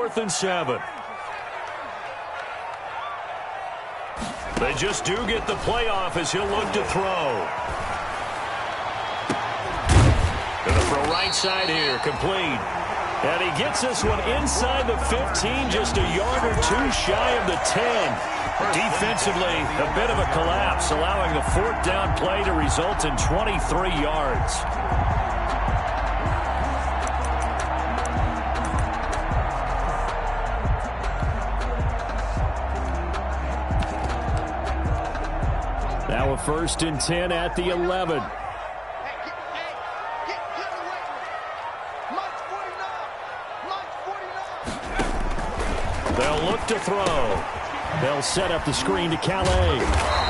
4th and 7. They just do get the playoff as he'll look to throw. Gonna throw right side here, complete. And he gets this one inside the 15, just a yard or two shy of the 10. Defensively, a bit of a collapse, allowing the 4th down play to result in 23 yards. Now a 1st and 10 at the 11. They'll look to throw. They'll set up the screen to Calais.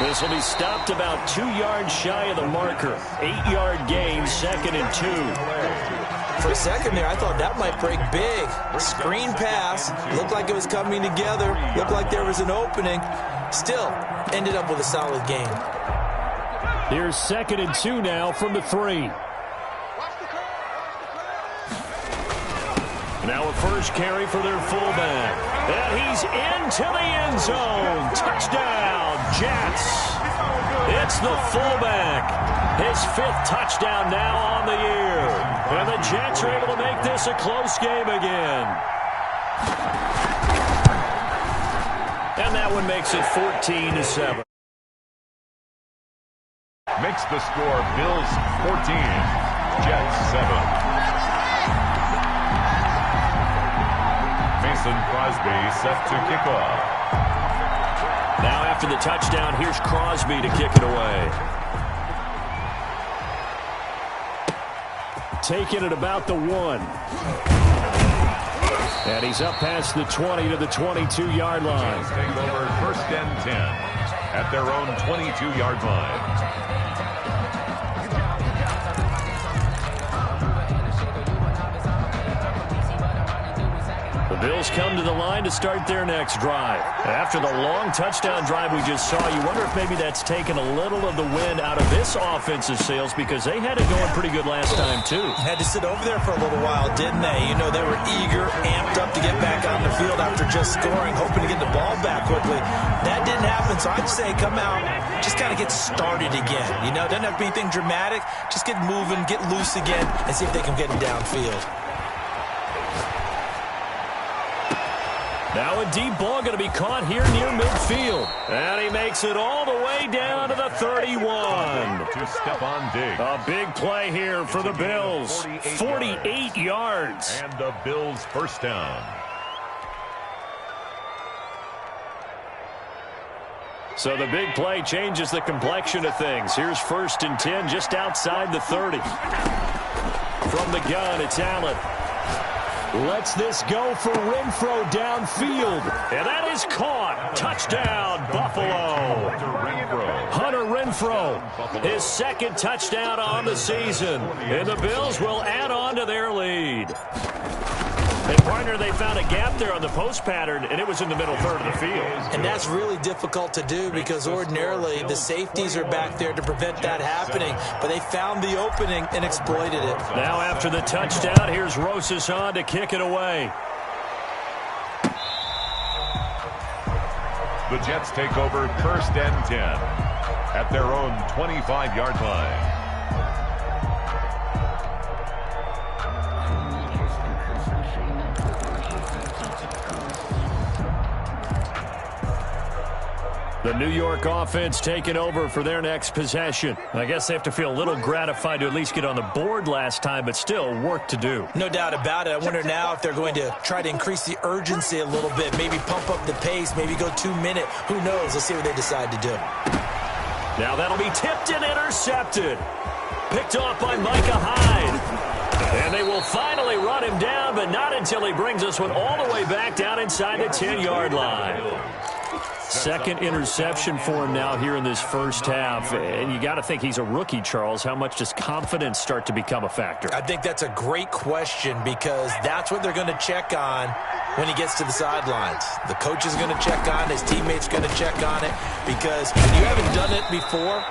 This will be stopped about 2 yards shy of the marker. 8-yard gain, 2nd and 2. For a second there, I thought that might break big. Screen pass. Looked like it was coming together. Looked like there was an opening. Still, ended up with a solid gain. Here's 2nd and 2 now from the 3. Now a first carry for their fullback. And he's into the end zone. Touchdown, Jets. It's the fullback. His 5th touchdown now on the year. And the Jets are able to make this a close game again. And that one makes it 14-7. Makes the score Bills 14, Jets 7. Mason Crosby set to kick off. Now after the touchdown, here's Crosby to kick it away. Taking it about the 1. And he's up past the 20 to the 22-yard line. Take over 1st and 10 at their own 22-yard line. The Bills come to the line to start their next drive. After the long touchdown drive we just saw, you wonder if maybe that's taken a little of the wind out of this offensive sails, because they had it going pretty good last time, too. Had to sit over there for a little while, didn't they? You know, they were eager, amped up to get back on the field after just scoring, hoping to get the ball back quickly. That didn't happen, so I'd say come out, just kind of get started again. You know, doesn't have to be anything dramatic. Just get moving, get loose again, and see if they can get it downfield. Now a deep ball going to be caught here near midfield. And he makes it all the way down to the 31. To Stephon Diggs. A big play here for the Bills. 48 yards. And the Bills' first down. So the big play changes the complexion of things. Here's 1st and 10 just outside the 30. From the gun, it's Allen. Lets this go for Renfrow downfield. And that is caught. Touchdown, Buffalo. Hunter Renfrow, his 2nd touchdown on the season. And the Bills will add on to their lead. And, partner, they found a gap there on the post pattern, and it was in the middle third of the field. And that's really difficult to do because ordinarily the safeties are back there to prevent that happening. But they found the opening and exploited it. Now after the touchdown, here's Rosas on to kick it away. The Jets take over 1st and 10 at their own 25-yard line. The New York offense taking over for their next possession. I guess they have to feel a little gratified to at least get on the board last time, but still work to do. No doubt about it. I wonder now if they're going to try to increase the urgency a little bit, maybe pump up the pace, maybe go 2-minute. Who knows? Let's see what they decide to do. Now that'll be tipped and intercepted. Picked off by Micah Hyde. And they will finally run him down, but not until he brings this one all the way back down inside the 10-yard line. 2nd interception for him now here in this first half. And you got to think he's a rookie, Charles. How much does confidence start to become a factor? I think that's a great question because that's what they're going to check on when he gets to the sidelines. The coach is going to check on it. His teammates going to check on it because when you haven't done it before,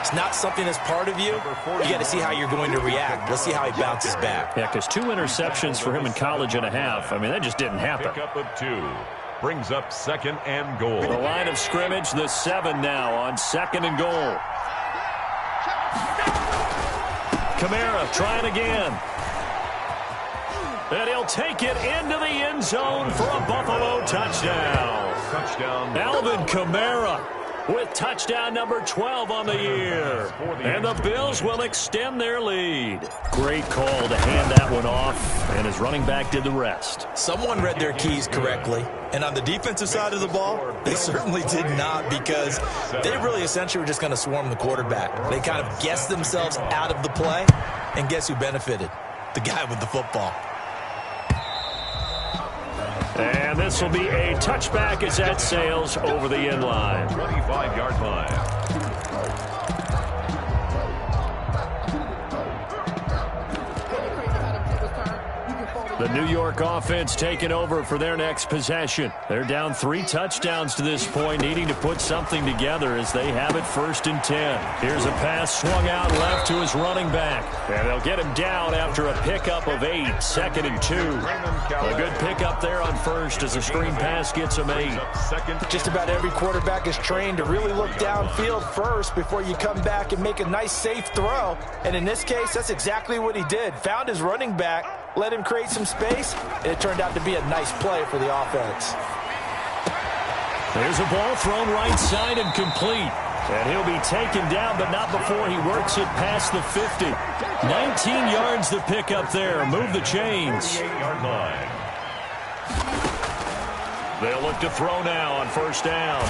it's not something that's part of you, you got to see how you're going to react. Let's see how he bounces back. Yeah, because 2 interceptions for him in college and a half. I mean, that just didn't happen. Pickup of 2 brings up 2nd and goal. The line of scrimmage, the 7 now on 2nd and goal. Kamara trying again. And he'll take it into the end zone for a Buffalo touchdown. Touchdown. Alvin Kamara with touchdown number 12 on the year. And the Bills will extend their lead. Great call to hand that one off, and his running back did the rest. Someone read their keys correctly, and on the defensive side of the ball, they certainly did not, because they really essentially were just going to swarm the quarterback. They kind of guessed themselves out of the play, and guess who benefited? The guy with the football. And this will be a touchback as that sails over the end line. 25-yard line. The New York offense taking over for their next possession. They're down 3 touchdowns to this point, needing to put something together as they have it 1st and 10. Here's a pass swung out left to his running back. And they'll get him down after a pickup of 8, 2nd and 2. A good pickup there on 1st as a screen pass gets him 8. Just about every quarterback is trained to really look downfield first before you come back and make a nice, safe throw. And in this case, that's exactly what he did. Found his running back, let him create some space, and it turned out to be a nice play for the offense. There's a ball thrown right side and complete. And he'll be taken down, but not before he works it past the 50. 19 yards to pick up there. Move the chains. 8-yard line. They'll look to throw now on 1st down.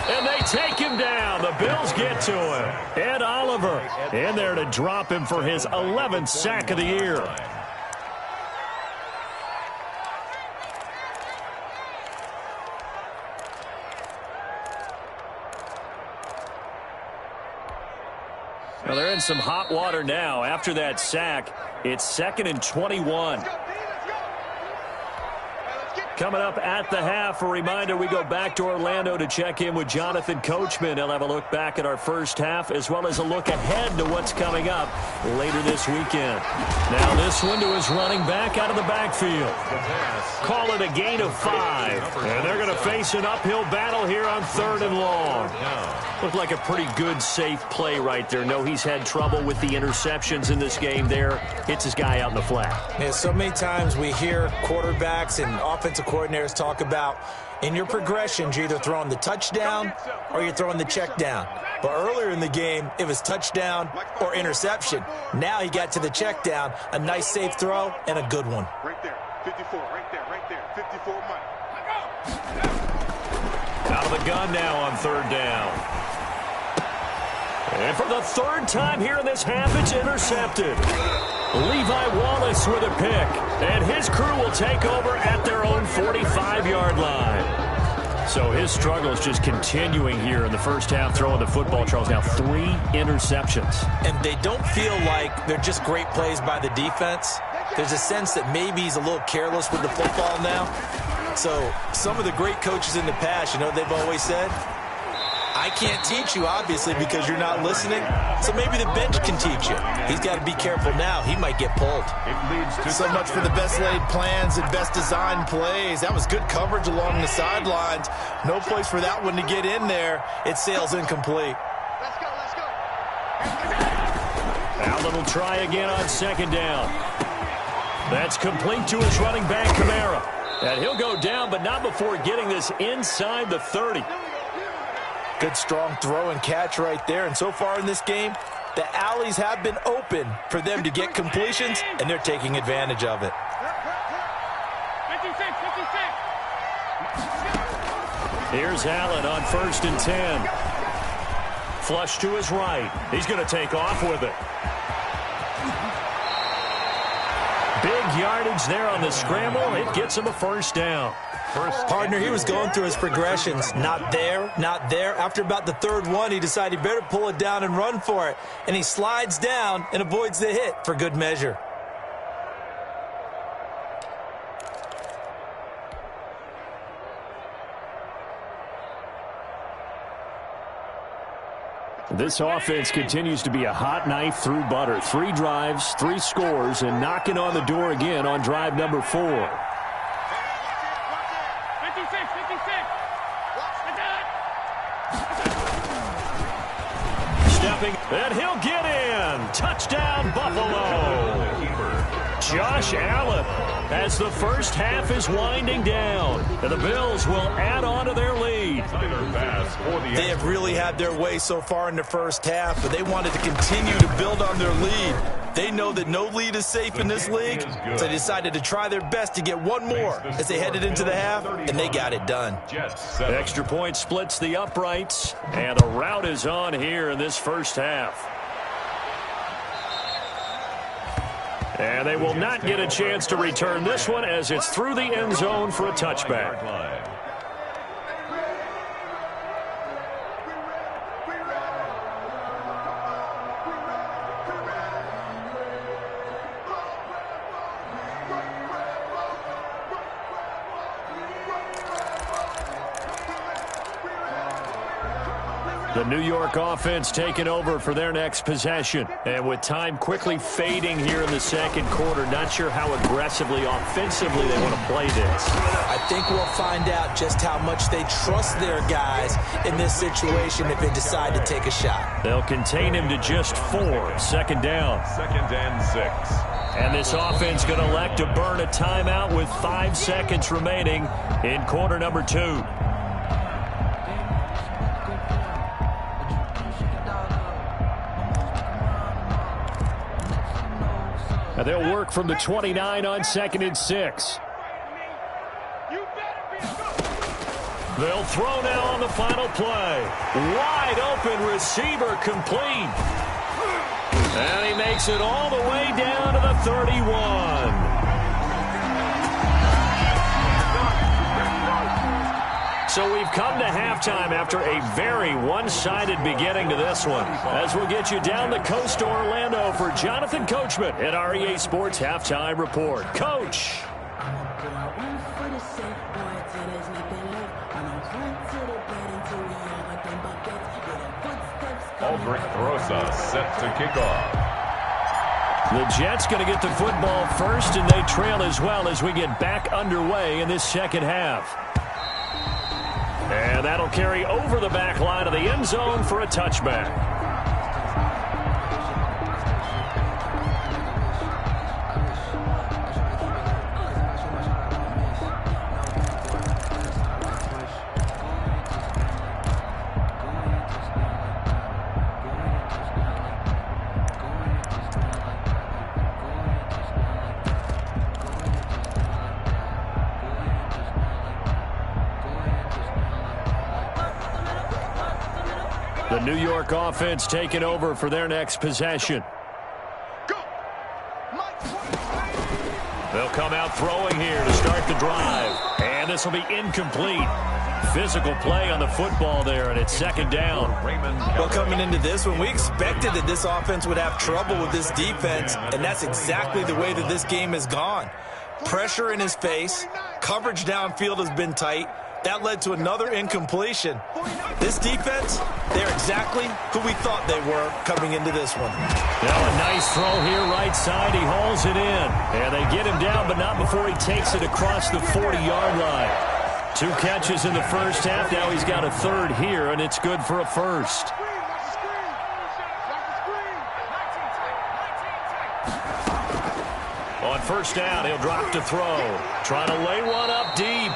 And they take him down. The Bills get to him. Ed Oliver in there to drop him for his 11th sack of the year. Well, they're in some hot water now. After that sack, it's 2nd and 21. Coming up at the half, a reminder, we go back to Orlando to check in with Jonathan Coachman. He'll have a look back at our first half as well as a look ahead to what's coming up later this weekend. Now this one to his running back out of the backfield. Call it a gain of 5. And they're going to face an uphill battle here on 3rd and long. Looked like a pretty good, safe play right there. No, he's had trouble with the interceptions in this game there. Hits his guy out in the flat. Yeah, so many times we hear quarterbacks and offensive coordinators talk about in your progressions, you're either throwing the touchdown or you're throwing the check down. But earlier in the game, it was touchdown or interception. Now he got to the check down, a nice safe throw, and a good one. Right there, 54, right there, 54 Mike. Out of the gun now on 3rd down. And for the 3rd time here in this half, it's intercepted. Levi Wallace with a pick. And his crew will take over at their own 45-yard line. So his struggle is just continuing here in the first half, throwing the football. Charles, now 3 interceptions. And they don't feel like they're just great plays by the defense. There's a sense that maybe he's a little careless with the football now. So some of the great coaches in the past, you know what they've always said? I can't teach you, obviously, because you're not listening. So maybe the bench can teach you. He's got to be careful now. He might get pulled. It leads to so much for the best laid plans and best designed plays. That was good coverage along the sidelines. No place for that one to get in there. It sails incomplete. Let's go, let's go. Allen will try again on 2nd down. That's complete to his running back, Kamara. And he'll go down, but not before getting this inside the 30. Good strong throw and catch right there. And so far in this game, the alleys have been open for them to get completions, and they're taking advantage of it. 56. Here's Allen on 1st and 10. Flush to his right. He's going to take off with it. Big yardage there on the scramble. It gets him a 1st down. Partner, he was going through his progressions. Not there, not there. After about the 3rd one, he decided he better pull it down and run for it. And he slides down and avoids the hit for good measure. This offense continues to be a hot knife through butter. 3 drives, 3 scores, and knocking on the door again on drive number 4. 56. Stepping, and he'll get in. Touchdown, Buffalo. Josh Allen, as the first half is winding down, and the Bills will add on to their lead. They have really had their way so far in the first half, but they wanted to continue to build on their lead. They know that no lead is safe in this league, so they decided to try their best to get one more as they headed into the half, and they got it done. Extra point splits the uprights, and the rout is on here in this first half. And they will not get a chance to return this one as it's through the end zone for a touchback. The New York offense taking over for their next possession. And with time quickly fading here in the second quarter, not sure how aggressively, offensively they want to play this. I think we'll find out just how much they trust their guys in this situation if they decide to take a shot. They'll contain him to just 4. Second down. 2nd and 6. And this offense going to elect to burn a timeout with 5 seconds remaining in quarter number 2. And they'll work from the 29 on 2nd and 6. They'll throw now on the final play. Wide open receiver complete. And he makes it all the way down to the 31. So we've come to halftime after a very one-sided beginning to this one. As we'll get you down the coast to Orlando for Jonathan Coachman at our EA Sports Halftime Report. Coach. Aldrich Rosa set to kick off. The Jets going to get the football first, and they trail as well as we get back underway in this second half. And that'll carry over the back line of the end zone for a touchback. The New York offense taking over for their next possession. They'll come out throwing here to start the drive. And this will be incomplete. Physical play on the football there, and it's 2nd down. Well, coming into this one, we expected that this offense would have trouble with this defense, and that's exactly the way that this game has gone. Pressure in his face. Coverage downfield has been tight. That led to another incompletion. This defense, they're exactly who we thought they were coming into this one. Now a nice throw here right side. He hauls it in. And they get him down, but not before he takes it across the 40-yard line. 2 catches in the first half. Now he's got a 3rd here, and it's good for a first. On first down, he'll drop to throw. Trying to lay one up deep.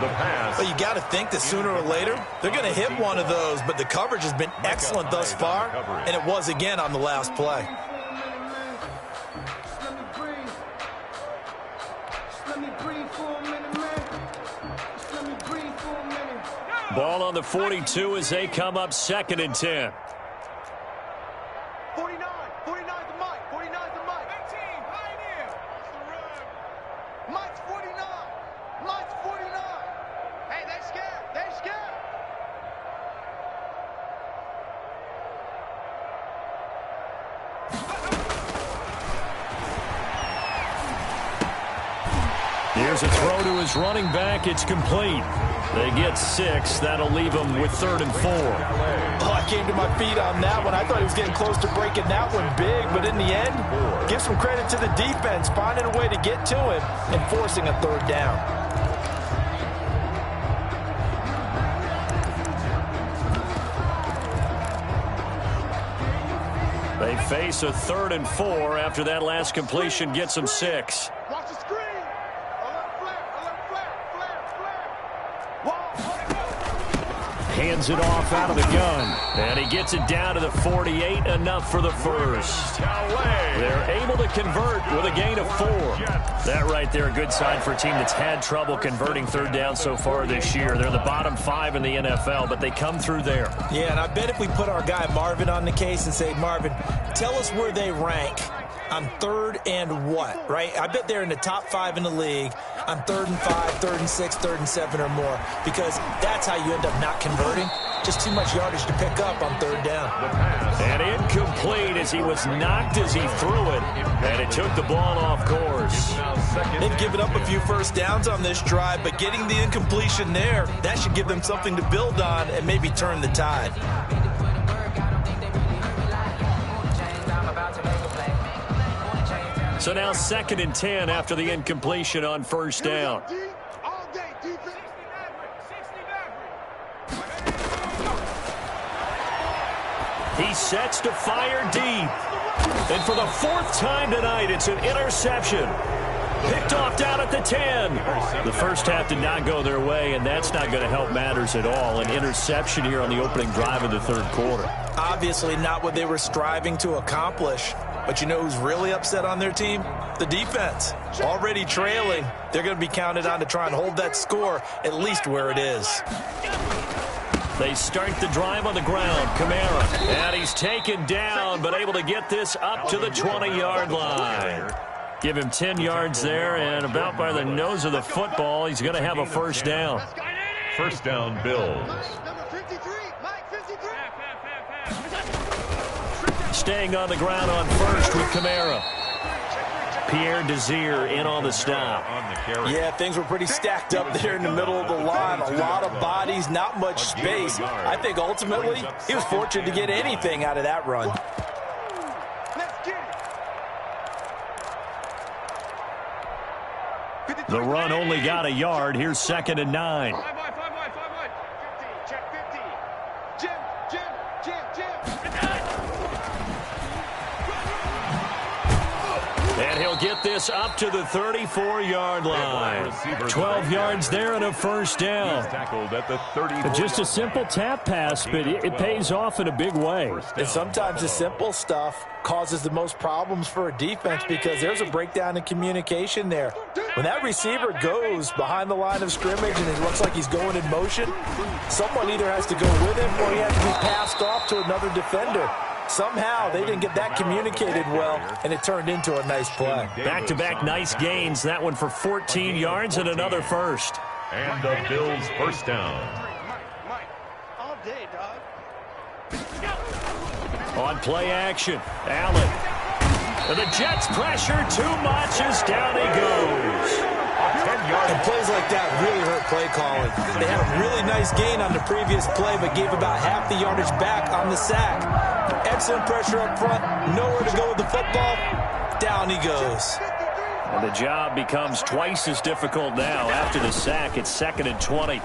The pass. But you got to think that sooner or later, they're going to hit one of those, but the coverage has been excellent thus far, and it was again on the last play. Ball on the 42 as they come up 2nd and 10. 49 to Mike. 49 to Mike. 18, Pioneer. Mike's 49. Mike's 49. Hey, they're scared. They're scared. Here's a throw to his running back. It's complete. They get 6. That'll leave them with 3rd and 4. Oh, I came to my feet on that one. I thought he was getting close to breaking that one big, but in the end, give some credit to the defense, finding a way to get to him and forcing a 3rd down. They face a 3rd and 4 after that last completion gets them 6. Watch the screen. Hands it off out of the gun. And he gets it down to the 48, enough for the first. They're able to convert with a gain of 4. That right there, a good sign for a team that's had trouble converting 3rd down so far this year. They're in the bottom 5 in the NFL, but they come through there. Yeah, and I bet if we put our guy Marvin on the case and say, Marvin, tell us where they rank on 3rd and what, right? I bet they're in the top 5 in the league on 3rd and 5, 3rd and 6, 3rd and 7 or more, because that's how you end up not converting. Just too much yardage to pick up on 3rd down. And incomplete as he was knocked as he threw it, and it took the ball off course. They've given up a few 1st downs on this drive, but getting the incompletion there, that should give them something to build on and maybe turn the tide. So now 2nd and 10 after the incompletion on 1st down. He sets to fire deep. And for the 4th time tonight, it's an interception. Picked off down at the 10. The first half did not go their way, and that's not going to help matters at all. An interception here on the opening drive of the 3rd quarter. Obviously not what they were striving to accomplish. But you know who's really upset on their team? The defense. Already trailing. They're going to be counted on to try and hold that score at least where it is. They start the drive on the ground. Kamara. And he's taken down, but able to get this up to the 20-yard line. Give him 10 yards there, and about by the nose of the football, he's going to have a 1st down. 1st down, Bills. Staying on the ground on 1st with Kamara. Pierre Desir in on the stop. Yeah, things were pretty stacked up there in the middle of the line. A lot of bodies, not much space. I think ultimately he was fortunate to get anything out of that run. The run only got a yard. Here's 2nd and 9. And he'll get this up to the 34-yard line. 12 yards there and a 1st down. Tackled at the 34. Just a simple tap pass, but it pays off in a big way. And sometimes the simple stuff causes the most problems for a defense because there's a breakdown in communication there. When that receiver goes behind the line of scrimmage and it looks like he's going in motion, someone either has to go with him or he has to be passed off to another defender. Somehow they didn't get that communicated well, and it turned into a nice play. Back-to-back nice gains. That one for 14 yards and another 1st. And the Bills' 1st down. All day, dog. On play action, Allen. And the Jets pressure too much as down he goes. And plays like that really hurt play calling. They had a really nice gain on the previous play, but gave about half the yardage back on the sack. Excellent pressure up front, nowhere to go with the football. Down he goes. And the job becomes twice as difficult now. After the sack, it's 2nd and 20.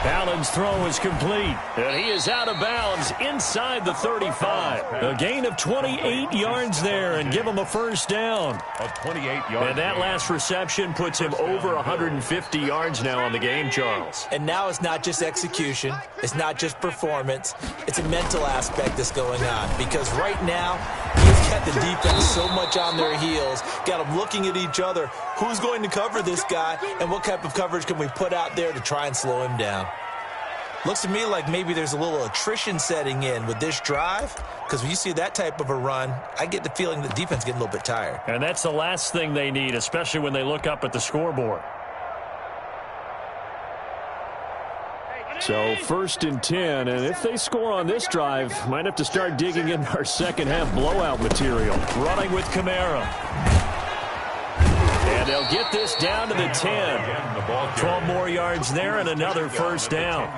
Allen's throw is complete, and he is out of bounds inside the 35. A gain of 28 yards there, and give him a 1st down. A 28-yard. And that last reception puts him over 150 yards now on the game, Charles. And now it's not just execution. It's not just performance. It's a mental aspect that's going on. Because right now, he's got the defense so much on their heels. Got them looking at each other. Who's going to cover this guy? And what type of coverage can we put out there to try and slow him down? Looks to me like maybe there's a little attrition setting in with this drive, because when you see that type of a run, I get the feeling the defense is getting a little bit tired. And that's the last thing they need, especially when they look up at the scoreboard. So 1st and 10, and if they score on this drive, might have to start digging in our second half blowout material. Running with Kamara. And And they'll get this down to the 10. 12 more yards there and another first down.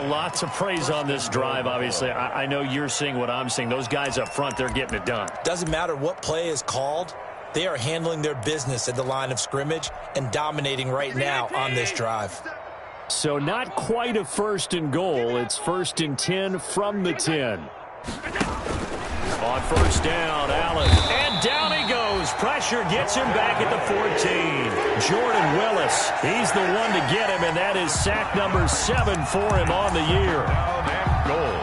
Lots of praise on this drive, obviously. I know you're seeing what I'm seeing. Those guys up front, they're getting it done. Doesn't matter what play is called. They are handling their business at the line of scrimmage and dominating right now on this drive. So not quite a 1st and goal. It's 1st and 10 from the 10. On first down, Allen. And down he goes. Pressure gets him back at the 14. Jordan Willis, he's the one to get him, and that is sack number 7 for him on the year. Down and goal.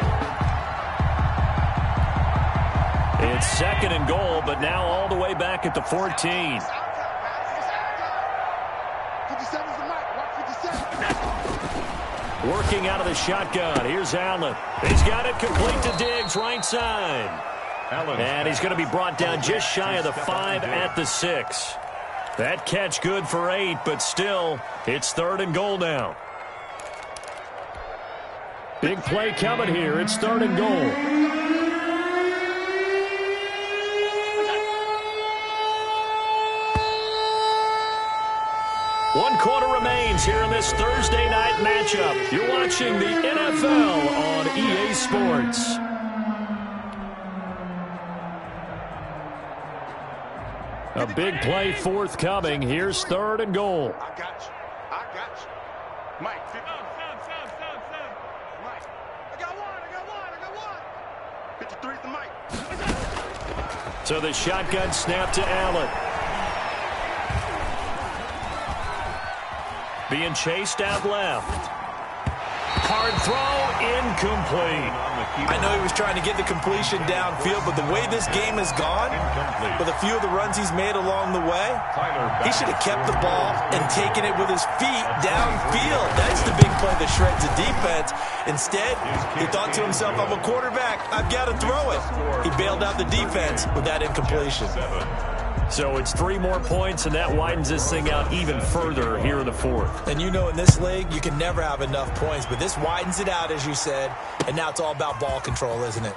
It's 2nd and goal, but now all the way back at the 14. Working out of the shotgun. Here's Allen. He's got it complete to Diggs, right side. Allen. And he's going to be brought down just shy of the 5 at the 6. That catch good for 8, but still, it's 3rd and goal now. Big play coming here. It's 3rd and goal. One quarter remains here in this Thursday night matchup. You're watching the NFL on EA Sports. A big play forthcoming. Here's 3rd and goal. I got you. I got you. Mike. Mike. I got one. 53 to Mike. So the shotgun snap to Allen. Being chased out left. Hard throw, incomplete. I know he was trying to get the completion downfield, but the way this game has gone, with a few of the runs he's made along the way, he should have kept the ball and taken it with his feet downfield. That's the big play that shreds the defense. Instead, he thought to himself, I'm a quarterback. I've got to throw it. He bailed out the defense with that incompletion. So it's 3 more points, and that widens this thing out even further here in the 4th. And you know in this league, you can never have enough points, but this widens it out, as you said, and now it's all about ball control, isn't it?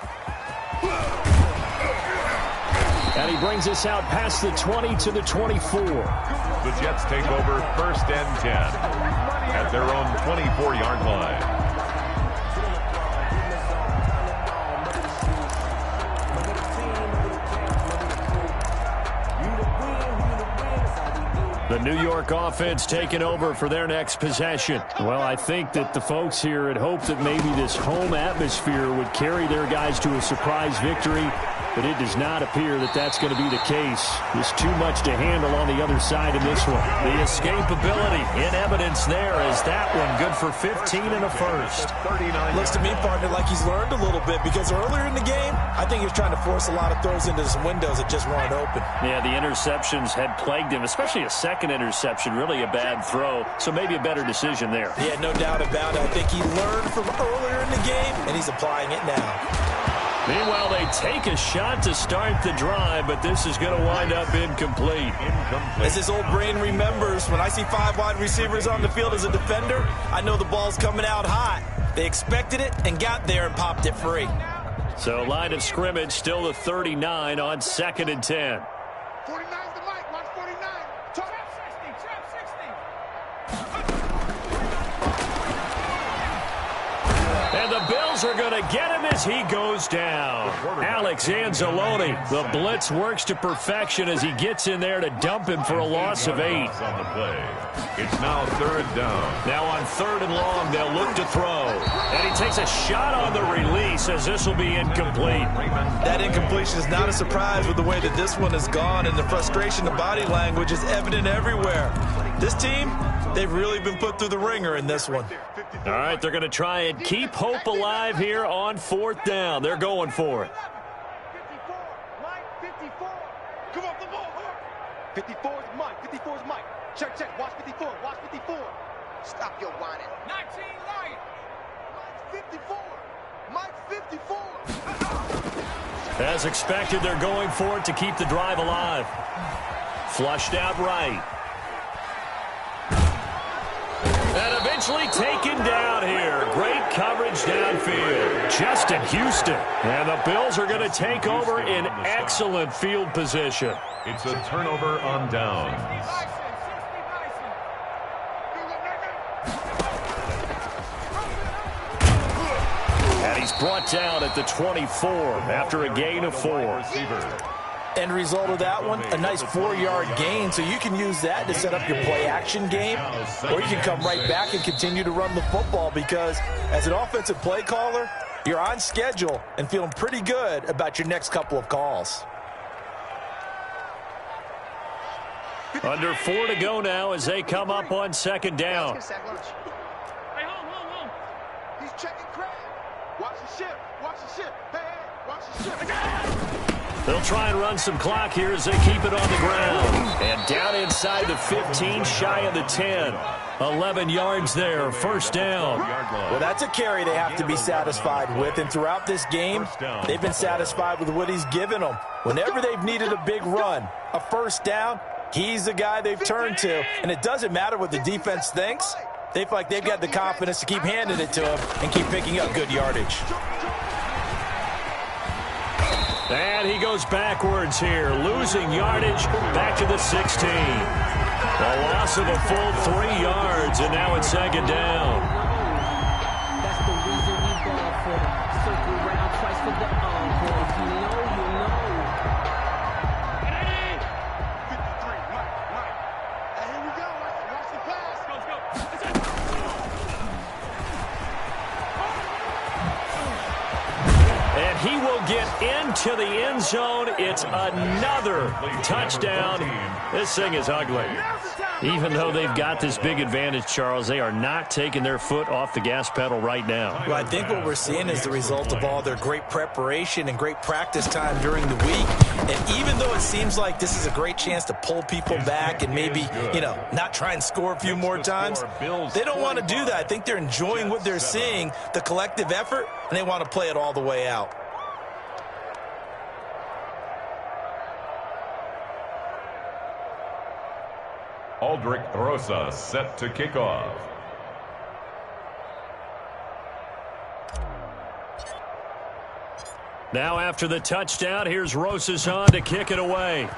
And he brings us out past the 20 to the 24. The Jets take over 1st and 10 at their own 24-yard line. The New York offense taking over for their next possession. Well, I think that the folks here had hoped that maybe this home atmosphere would carry their guys to a surprise victory, but it does not appear that that's going to be the case. There's too much to handle on the other side in this one. The escapability in evidence there as that one good for 15 and a first. Looks to me, partner, like he's learned a little bit, because earlier in the game, I think he was trying to force a lot of throws into some windows that just weren't open. Yeah, the interceptions had plagued him, especially a second interception, really a bad throw, so maybe a better decision there. Yeah, no doubt about it. I think he learned from earlier in the game, and he's applying it now. Meanwhile, they take a shot to start the drive, but this is going to wind up incomplete. As his old brain remembers, when I see 5 wide receivers on the field as a defender, I know the ball's coming out hot. They expected it and got there and popped it free. So line of scrimmage still the 39 on 2nd and 10. 49 to Mike. Watch 49. Trap 60. And the Bills are going to get him as he goes down. Alex Anzalone, the blitz works to perfection as he gets in there to dump him for a loss of 8. On the play. It's now 3rd down. Now on 3rd and long, they'll look to throw. And he takes a shot on the release as this will be incomplete. That incompletion is not a surprise with the way that this one has gone, and the frustration of body language is evident everywhere. This team, they've really been put through the ringer in this one. All right, they're going to try and keep hope alive here on 4th down. They're going for it. 54. Mike, 54. Come on, the ball. 54 is Mike. 54 is Mike. Check. Watch 54. Watch 54. Stop your whining. 19 light. Mike 54. Mike 54. As expected, they're going for it to keep the drive alive. Flushed out right. And eventually taken down here. Great coverage downfield. Justin Houston. And the Bills are going to take over in excellent field position. It's a turnover on downs. he's brought down at the 24 after a gain of 4. End result of that one, a nice 4-yard gain, so you can use that to set up your play-action game, or you can come right back and continue to run the football because as an offensive play caller, you're on schedule and feeling pretty good about your next couple of calls. Under 4 to go now as they come up on second down. He's checking crab. Watch the ship. Watch the ship. Hey, watch the ship. They'll try and run some clock here as they keep it on the ground. And down inside the 15, shy of the 10. 11 yards there, first down. Well, that's a carry they have to be satisfied with. And throughout this game, they've been satisfied with what he's given them. Whenever they've needed a big run, a first down, he's the guy they've turned to. And it doesn't matter what the defense thinks. They feel like they've got the confidence to keep handing it to him and keep picking up good yardage. And he goes backwards here, losing yardage back to the 16. A loss of a full 3 yards, and now it's second down. That's the reason we ball for them. Circle around twice for the encore. If you know, you know. 53, Mike. And here we go. Watch the pass. Let's go. And he will get into the end zone. It's another touchdown. This thing is ugly. Even though they've got this big advantage, Charles, they are not taking their foot off the gas pedal right now. Well, I think what we're seeing is the result of all their great preparation and great practice time during the week. And even though it seems like this is a great chance to pull people back and maybe, not try and score a few more times, they don't want to do that. I think they're enjoying what they're seeing, the collective effort, and they want to play it all the way out. Aldrich Rosa set to kick off. Now after the touchdown, here's Rosas on to kick it away.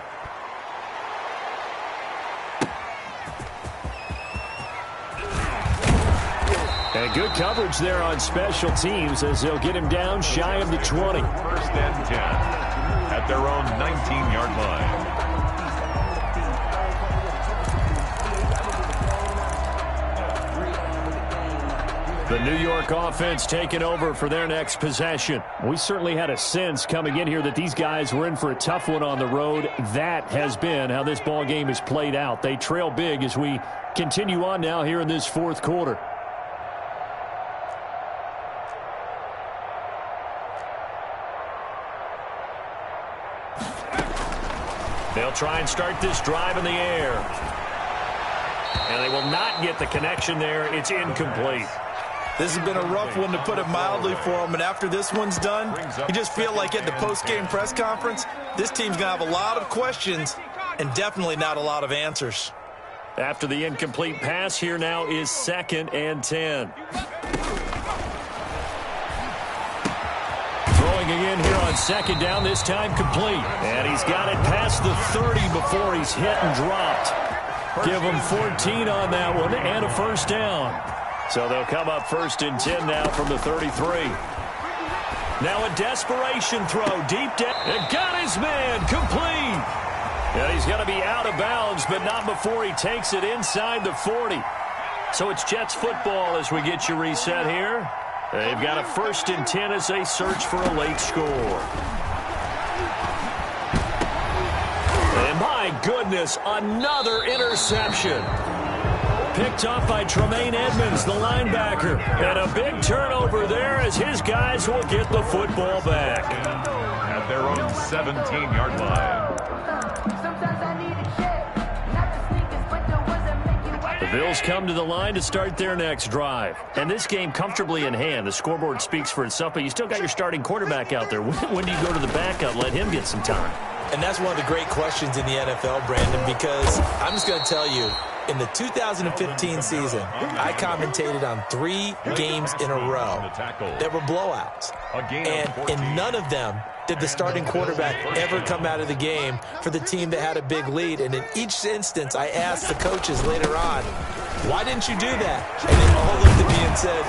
And good coverage there on special teams as they'll get him down shy of the 20. First and 10 at their own 19-yard line. The New York offense taking over for their next possession. We certainly had a sense coming in here that these guys were in for a tough one on the road. That has been how this ball game has played out. They trail big as we continue on now here in this fourth quarter. They'll try and start this drive in the air. And they will not get the connection there. It's incomplete. This has been a rough one, to put it mildly, for them. And after this one's done, you just feel like at the post-game press conference, this team's going to have a lot of questions and definitely not a lot of answers. After the incomplete pass, here now is second and 10. Throwing again here on second down, this time complete. And he's got it past the 30 before he's hit and dropped. Give him 14 on that one and a first down. So they'll come up first and 10 now from the 33. Now a desperation throw deep down. And got his man complete. And he's going to be out of bounds, but not before he takes it inside the 40. So it's Jets football as we get you reset here. They've got a first and 10 as they search for a late score. And my goodness, another interception. Picked off by Tremaine Edmonds, the linebacker. And a big turnover there as his guys will get the football back. At their own 17-yard line. The Bills come to the line to start their next drive. And this game comfortably in hand. The scoreboard speaks for itself, but you still got your starting quarterback out there. When do you go to the backup, let him get some time? And that's one of the great questions in the NFL, Brandon, because I'm just going to tell you, in the 2015 season, I commentated on 3 games in a row that were blowouts. And in none of them did the starting quarterback ever come out of the game for the team that had a big lead. And in each instance, I asked the coaches later on, why didn't you do that? And they all looked at me and said,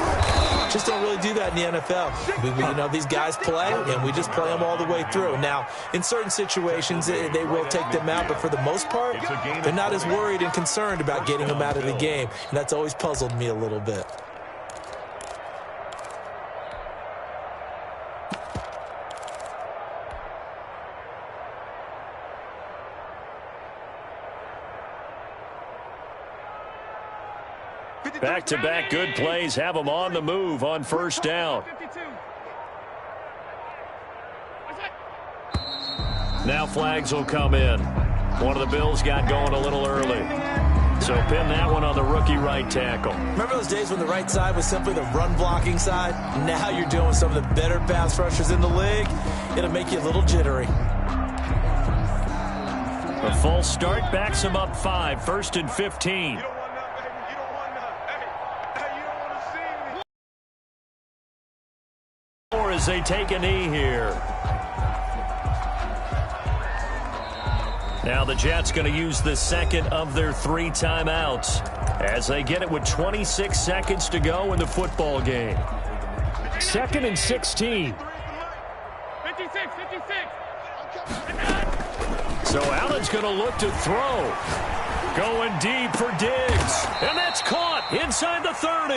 just don't really do that in the NFL. These guys play, and we just play them all the way through. Now, in certain situations, they will take them out, but for the most part, they're not as worried and concerned about getting them out of the game. And that's always puzzled me a little bit. Back-to-back good plays have them on the move on first down. Now flags will come in. One of the Bills got going a little early. So pin that one on the rookie right tackle. Remember those days when the right side was simply the run-blocking side? Now you're doing with some of the better pass rushers in the league. It'll make you a little jittery. A false start backs him up 5, 1st and 15. As they take a knee here. Now the Jets going to use the second of their 3 timeouts as they get it with 26 seconds to go in the football game. 2nd and 16. 56. So Allen's going to look to throw. Going deep for Diggs. And that's caught inside the 30.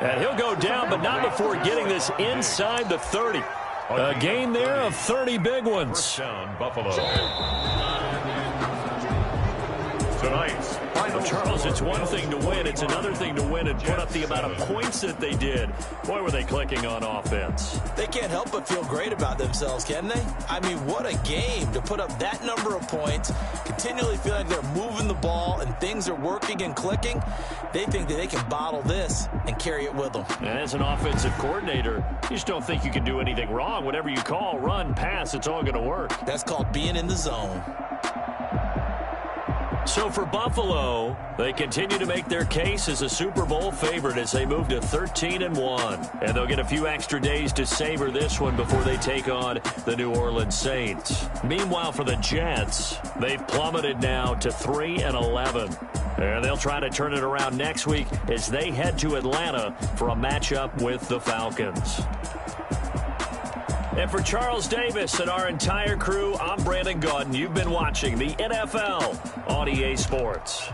And he'll go down, but not before getting this inside the 30. A gain there of 30 big ones. First down, Buffalo. Tonight's final. Charles, it's one thing to win. It's another thing to win and put up the amount of points that they did. Boy, were they clicking on offense. They can't help but feel great about themselves, can they? I mean, what a game to put up that number of points, continually feel like they're moving the ball and things are working and clicking. They think that they can bottle this and carry it with them. And as an offensive coordinator, you just don't think you can do anything wrong. Whatever you call, run, pass, it's all going to work. That's called being in the zone. So for Buffalo, they continue to make their case as a Super Bowl favorite as they move to 13-1. And they'll get a few extra days to savor this one before they take on the New Orleans Saints. Meanwhile, for the Jets, they've plummeted now to 3-11. And they'll try to turn it around next week as they head to Atlanta for a matchup with the Falcons. And for Charles Davis and our entire crew, I'm Brandon Gaudin. You've been watching the NFL on EA Sports.